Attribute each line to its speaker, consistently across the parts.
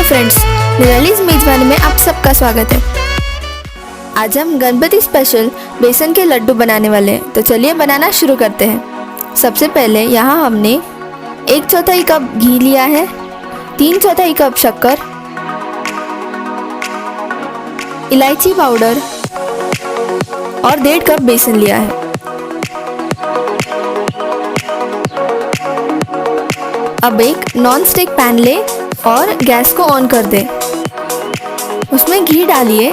Speaker 1: Friends, निरालीज मेजवानी में आप सबका स्वागत है। आज हम गणपति स्पेशल बेसन के लड्डू बनाने वाले हैं, तो चलिए बनाना शुरू करते हैं। सबसे पहले यहाँ हमने 1/4 कप घी लिया है, 3/4 कप शक्कर, इलायची पाउडर और 1.5 कप बेसन लिया है। अब एक नॉन स्टिक पैन ले और गैस को ऑन कर दें। उसमें घी डालिए।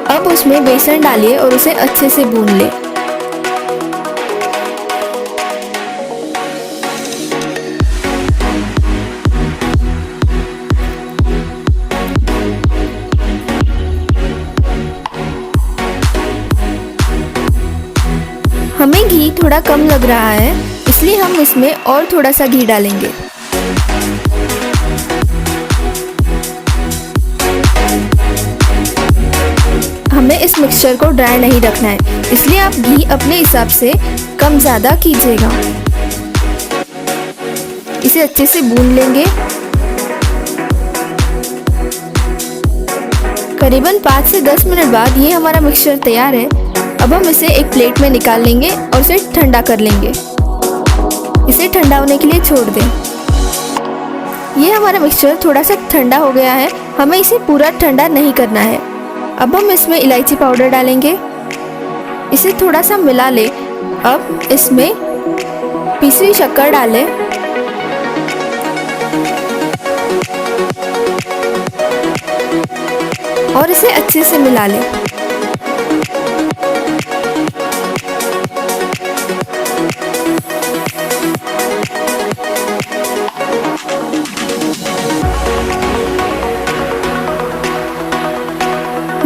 Speaker 1: अब उसमें बेसन डालिए और उसे अच्छे से भून लें। हमें घी थोड़ा कम लग रहा है, इसलिए हम इसमें और थोड़ा सा घी डालेंगे। हमें इस मिक्सचर को ड्राई नहीं रखना है, इसलिए आप घी अपने हिसाब से कम ज़्यादा कीजिएगा। इसे अच्छे से भून लेंगे। करीबन 5 से 10 मिनट बाद ये हमारा मिक्सचर तैयार है। अब हम इसे एक प्लेट में निकाल लेंगे और इसे ठंडा कर लेंगे। इसे ठंडा होने के लिए छोड़ दें। ये हमारा मिक्सचर थोड़ा सा ठंडा हो गया है, हमें इसे पूरा ठंडा नहीं करना है। अब हम इसमें इलायची पाउडर डालेंगे। इसे थोड़ा सा मिला लें। अब इसमें पीसी हुई शक्कर डालें। और इसे अच्छे से मिला लें।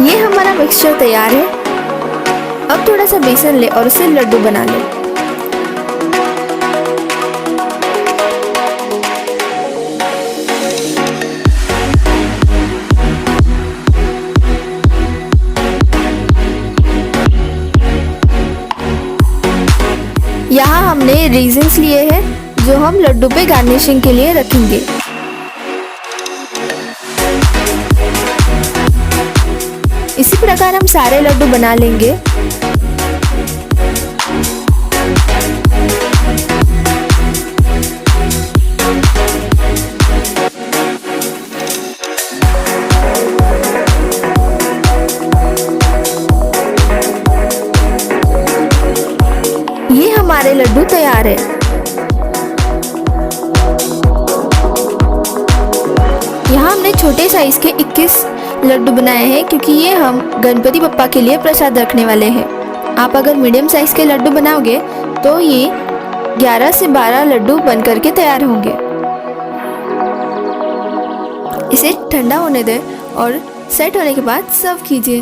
Speaker 1: ये हमारा मिक्सचर तैयार है। अब थोड़ा सा बेसन ले और उसे लड्डू बना ले। यहाँ हमने रेजिन्स लिए हैं, जो हम लड्डू पे गार्निशिंग के लिए रखेंगे। इसी प्रकार हम सारे लड्डू बना लेंगे। ये हमारे लड्डू तैयार है। यहाँ हमने छोटे साइज के 21 लड्डू बनाए हैं, क्योंकि ये हम गणपति बप्पा के लिए प्रसाद रखने वाले हैं। आप अगर मीडियम साइज के लड्डू बनाओगे तो ये 11 से 12 लड्डू बन करके तैयार होंगे। इसे ठंडा होने दें और सेट होने के बाद सर्व कीजिए।